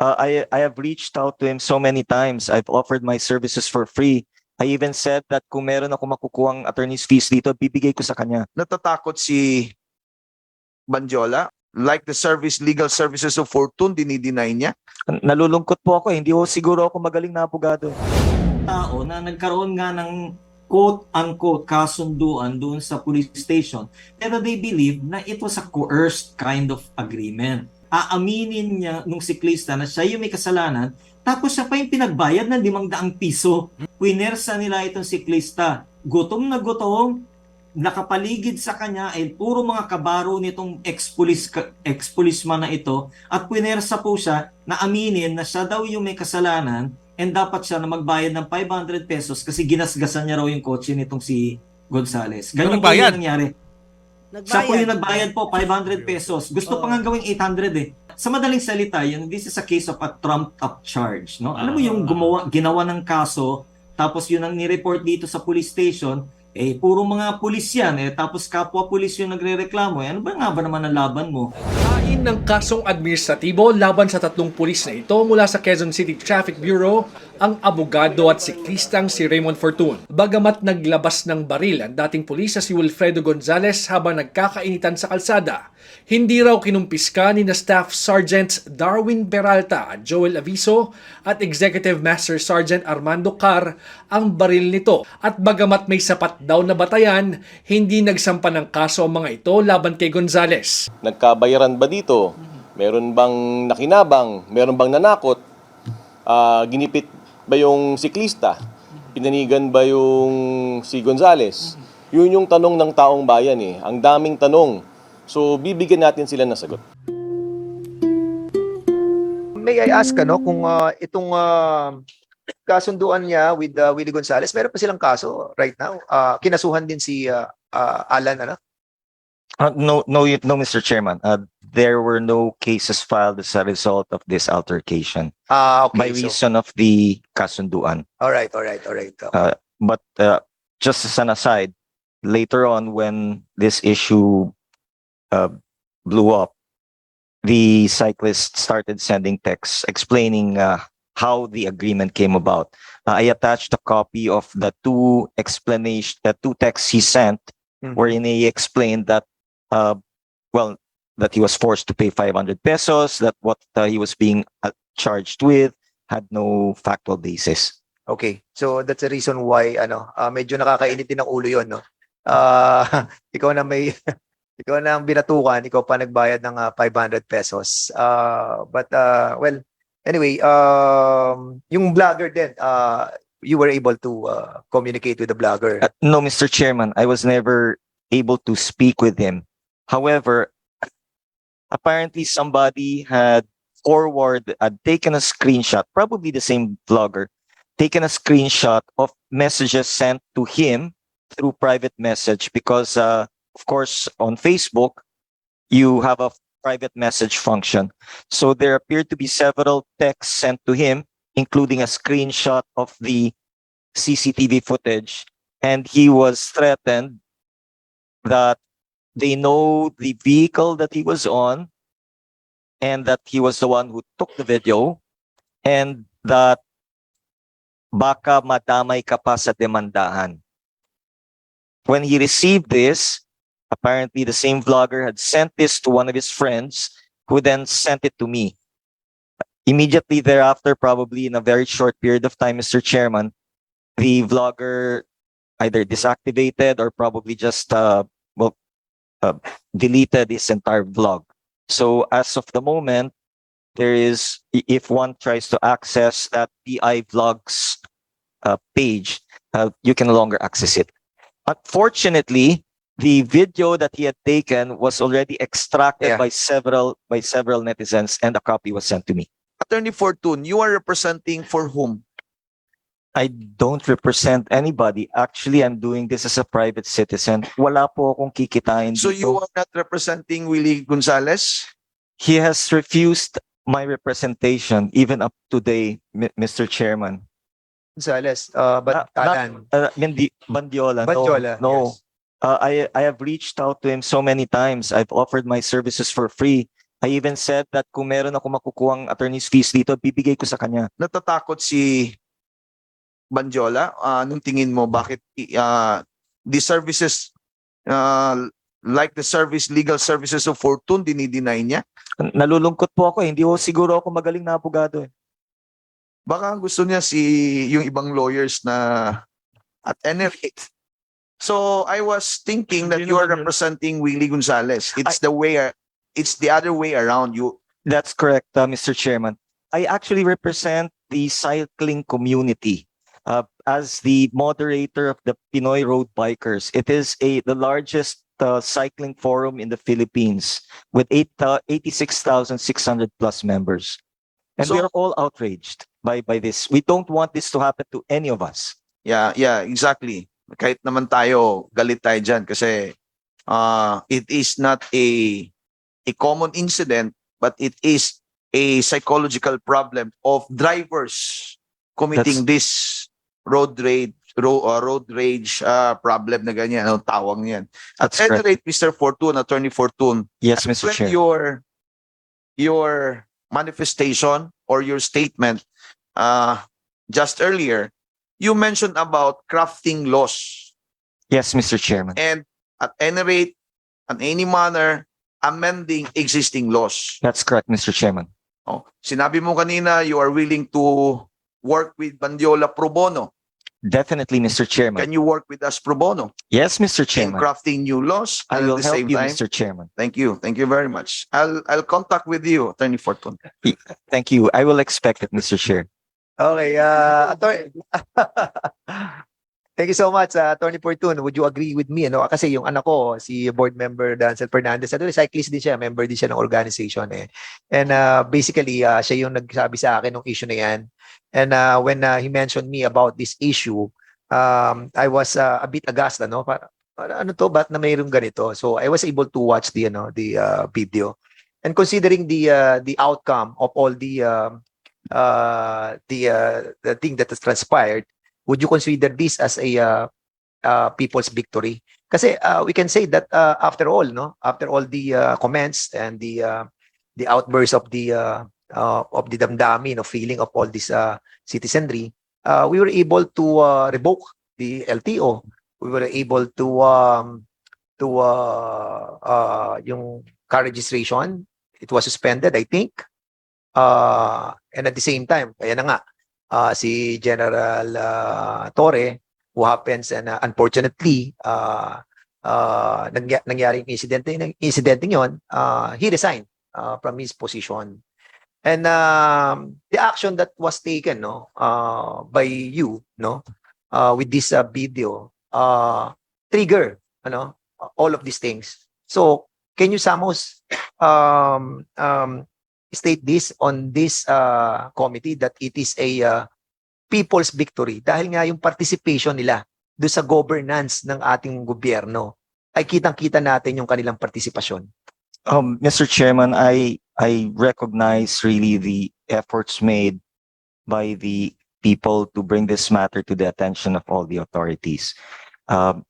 I have reached out to him so many times. I've offered my services for free. I even said that kung meron ako makukuhang attorney's fees dito, bibigay ko sa kanya. Natatakot si Banjola? Like the legal services of Fortune, dinideny niya? Nalulungkot po ako. Hindi ko siguro ako magaling na abogado. Tao na nagkaroon nga ng quote-unquote kasunduan doon sa police station, pero they believe na it was a coerced kind of agreement. Aaminin niya nung siklista na siya yung may kasalanan, tapos siya pa yung pinagbayad ng 500 piso. Pinersa nila itong siklista. Gutom na gutom, nakapaligid sa kanya ay puro mga kabaro nitong ex-policeman na ito, at pinersa po siya na aminin na siya daw yung may kasalanan and dapat siya na magbayad ng 500 pesos kasi ginasgasan niya raw yung kotse nitong si Gonzales. Ganyan po yung nangyari. Siya po yung nagbayad po, 500 pesos. Gusto pa nga gawing 800 eh. Sa madaling salita, this is a case of a trumped-up charge. No? Alam mo yung ginawa ng kaso, tapos yun ang nireport dito sa police station, puro mga pulis yan, tapos kapwa pulis yung nagre-reklamo. Ano ba nga ba naman ang laban mo? Hain ng kasong administratibo laban sa 3 pulis na ito mula sa Quezon City Traffic Bureau ang abogado at siklistang si Raymond Fortun. Bagamat naglabas ng baril ang dating pulis na si Wilfredo Gonzales habang nagkakainitan sa kalsada, hindi raw kinumpiska ni na Staff Sergeants Darwin Peralta at Joel Aviso at Executive Master Sergeant Armando Car ang baril nito. At bagamat may sapat daw na batayan, hindi nagsampa ng kaso ang mga ito laban kay Gonzales. Nagkabayaran ba dito? Meron bang nakinabang? Meron bang nanakot? Ginipit ba yung siklista? Pinanigan ba yung si Gonzales? Yun yung tanong ng taong bayan eh. Ang daming tanong. So, bibigyan natin sila ng sagot. May I ask kung itong kasunduan niya with Willie Gonzales, meron pa silang kaso right now? Kinasuhan din si Alan, ano? No, Mr. Chairman. There were no cases filed as a result of this altercation. Okay. By reason of the kasunduan. All right. But just as an aside, later on when this issue blew up, the cyclist started sending texts explaining how the agreement came about. I attached a copy of the two texts he sent, wherein he explained that, that he was forced to pay 500 pesos, that what he was being charged with had no factual basis. Okay. So that's the reason why medyo nakakainit din ng ulo 'yon, no. Ikaw na may ikaw na ang binatukan, ikaw pa nagbayad ng 500 pesos. Well, anyway, yung vlogger din, you were able to communicate with the vlogger. No, Mr. Chairman, I was never able to speak with him. However, apparently somebody had taken a screenshot, probably the same vlogger, taken a screenshot of messages sent to him through private message because, of course, on Facebook, you have a private message function. So there appeared to be several texts sent to him, including a screenshot of the CCTV footage, and he was threatened that they know the vehicle that he was on and that he was the one who took the video and that baka madamay ka pa sa demandahan. When he received this, apparently the same vlogger had sent this to one of his friends who then sent it to me. Immediately thereafter, probably in a very short period of time, Mr. Chairman, the vlogger either deactivated or probably just deleted his entire vlog. So as of the moment, there is, if one tries to access that PI Vlogs page, you can no longer access it. Unfortunately, the video that he had taken was already extracted by several netizens, and a copy was sent to me. Attorney Fortun, you are representing for whom? I don't represent anybody. Actually, I'm doing this as a private citizen. Wala po akong kikitain So dito. you are not representing Willie Gonzales? He has refused my representation even up to today, Mr. Chairman. Gonzales, but Alan. Bandiola. Bandiola, No. I have reached out to him so many times. I've offered my services for free. I even said that kung meron ako makukuhang attorney's fees dito, bibigay ko sa kanya. Natatakot si Banjola? Anong tingin mo, bakit the services like the legal services of Fortune, dinideny niya? Nalulungkot po ako, hindi ko siguro ako magaling na abogado. Baka gusto niya yung ibang lawyers na at any rate. So I was thinking that Hindi you are naman yun. representing Willie Gonzales. It's the other way around. That's correct, Mr. Chairman. I actually represent the cycling community as the moderator of the Pinoy Road Bikers. It is the largest cycling forum in the Philippines with 86,600 plus members. And we So- are all outraged by this. We don't want this to happen to any of us. Yeah, exactly. Kahit naman tayo, galit tayo dyan kasi it is not a common incident, but it is a psychological problem of drivers committing this road rage problem na ganyan, ang tawag niyan. At That's any correct. rate, Mr. Fortune, Attorney Fortune, Yes, Mr. when Chair. your manifestation or your statement just earlier, you mentioned about crafting laws Yes, Mr. Chairman. and at any rate, in any manner, amending existing laws. That's correct, Mr. Chairman. Oh, sinabi mo kanina, you are willing to work with Bandiola pro bono. Definitely, Mr. Chairman. Can you work with us pro bono Yes, Mr. in Chairman. crafting new laws? I And will at the help same you, time, Mr. Chairman. thank you very much. I'll contact with you, Attorney Fortune. Thank you. I will expect it, Mr. Chair. Okay, thank you so much, Attorney Fortune. Would you agree with me? Ano? Kasi yung anak ko, si board member Dancel Fernandez, cyclist din siya, member din siya ng organization. And basically, siya yung nagsabi sa akin ng issue na yan. And when he mentioned me about this issue, I was a bit aghast, ano to, ba't na mayroong ganito? So I was able to watch the video. And considering the outcome of all the thing that has transpired, would you consider this as a people's victory? Kasi we can say that after all the comments and the outbursts of the damdamin of feeling of all this citizenry, we were able to revoke the LTO. We were able to yung car registration, it was suspended, I think. And at the same time, kaya na nga, si General Torre, who happens and unfortunately, nangyaring incident yon, he resigned from his position. And the action that was taken by you with this video trigger all of these things. So can you somehow state this on this committee that it is a people's victory dahil nga yung participation nila do sa governance ng ating gobyerno ay kitang-kita natin yung kanilang partisipasyon. Mr. Chairman, I recognize really the efforts made by the people to bring this matter to the attention of all the authorities.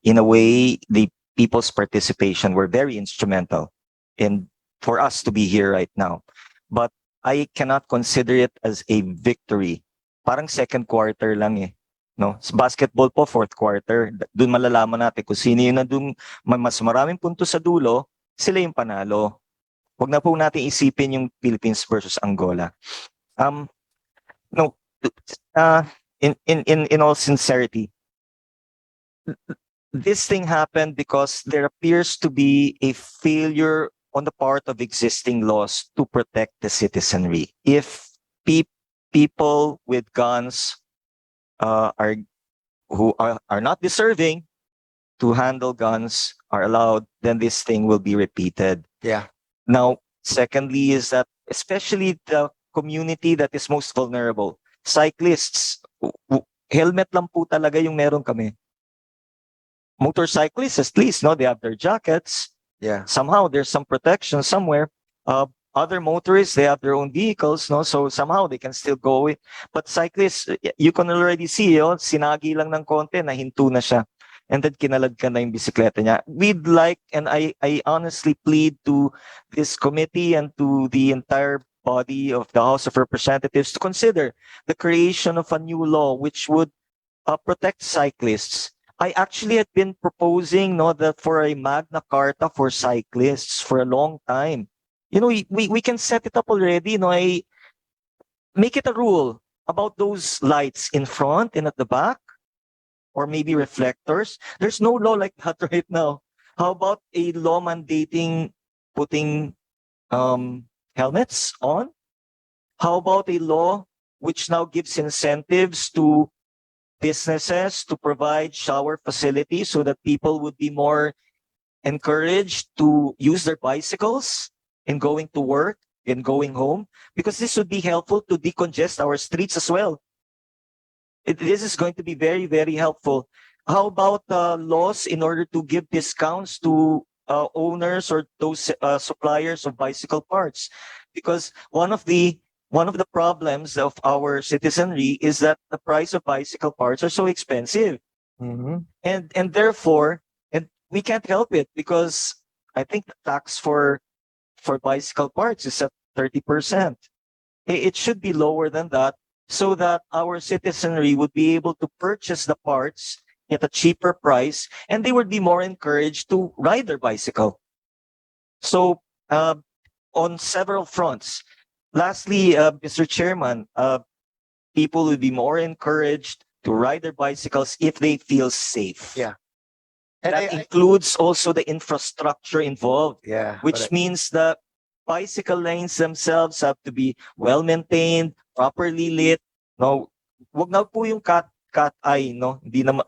In a way, the people's participation were very instrumental for us to be here right now. But I cannot consider it as a victory. Parang second quarter lang no? Sa basketball po, fourth quarter. Doon malalaman natin kung sino yung nandun mas maraming puntos sa dulo, sila yung panalo. Huwag na po natin isipin yung Philippines versus Angola. No, in all sincerity, this thing happened because there appears to be a failure on the part of existing laws to protect the citizenry. If people with guns who are not deserving to handle guns are allowed, then this thing will be repeated. Yeah. Now, secondly is that especially the community that is most vulnerable, cyclists, helmet lang po talaga yung meron kami. Motorcyclists, at least, they have their jackets. Yeah. Somehow there's some protection somewhere. Other motorists, they have their own vehicles, so somehow they can still go away. But cyclists, you can already see, sinagi lang ng konti, nahinto na siya. and then kinalad ka na yung bisikleta niya. We'd like, and I honestly plead to this committee and to the entire body of the House of Representatives to consider the creation of a new law which would protect cyclists. I actually had been proposing that for a Magna Carta for cyclists for a long time. We can set it up already. I make it a rule about those lights in front and at the back, or maybe reflectors. There's no law like that right now. How about a law mandating putting helmets on? How about a law which now gives incentives to businesses to provide shower facilities so that people would be more encouraged to use their bicycles in going to work and going home? Because this would be helpful to decongest our streets as well. This is going to be very, very helpful. How about laws in order to give discounts to owners or those suppliers of bicycle parts? Because one of the problems of our citizenry is that the price of bicycle parts are so expensive, and therefore, and we can't help it because I think the tax for bicycle parts is at 30%. It should be lower than that, so that our citizenry would be able to purchase the parts at a cheaper price, and they would be more encouraged to ride their bicycle. So, on several fronts. Lastly, Mr. Chairman, people would be more encouraged to ride their bicycles if they feel safe. Yeah. And That includes also the infrastructure involved, yeah, which correct. means the bicycle lanes themselves have to be well maintained, properly lit. No, wag na po yung cat eye, no? Hindi na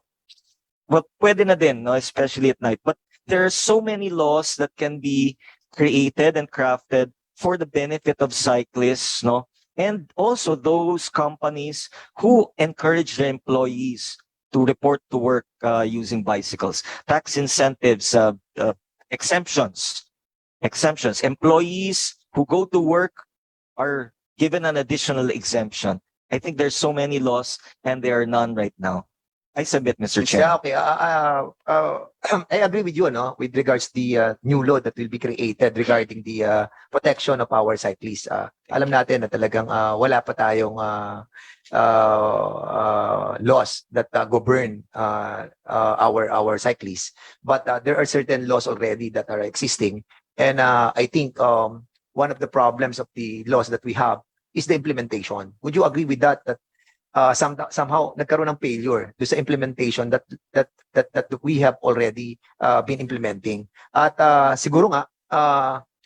well, pwede na din, no, especially at night. But there are so many laws that can be created and crafted for the benefit of cyclists, no? And also those companies who encourage their employees to report to work using bicycles. Tax incentives, exemptions. Employees who go to work are given an additional exemption. I think there's so many laws and there are none right now. I submit, Mr. Chair. Yeah, okay. I agree with you, no, with regards the new law that will be created regarding the protection of our cyclists. Alam natin na talagang wala pa tayong laws that govern our cyclists, but there are certain laws already that are existing, and I think one of the problems of the laws that we have is the implementation. Would you agree with that? That somehow nagkaroon ng failure do sa implementation that we have already been implementing. At siguro nga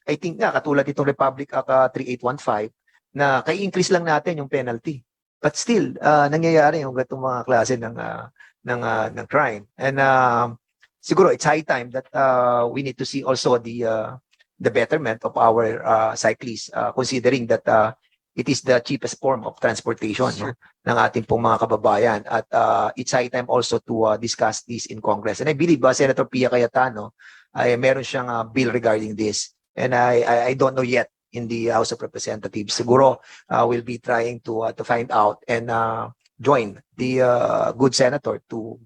I think nga katulad itong Republic Act 3815 na kay-increase lang natin yung penalty. But still nangyayari yung gatong mga klase ng crime. And siguro it's high time that we need to see also the betterment of our cyclists, considering that it is the cheapest form of transportation, no, ng ating pong mga kababayan. At it's high time also to discuss this in Congress. And I believe Senator Pia Cayetano ay meron siyang bill regarding this. And I don't know yet in the House of Representatives. Siguro we'll be trying to find out and join the good senator to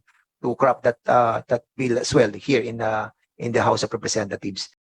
craft that bill as well here in the House of Representatives.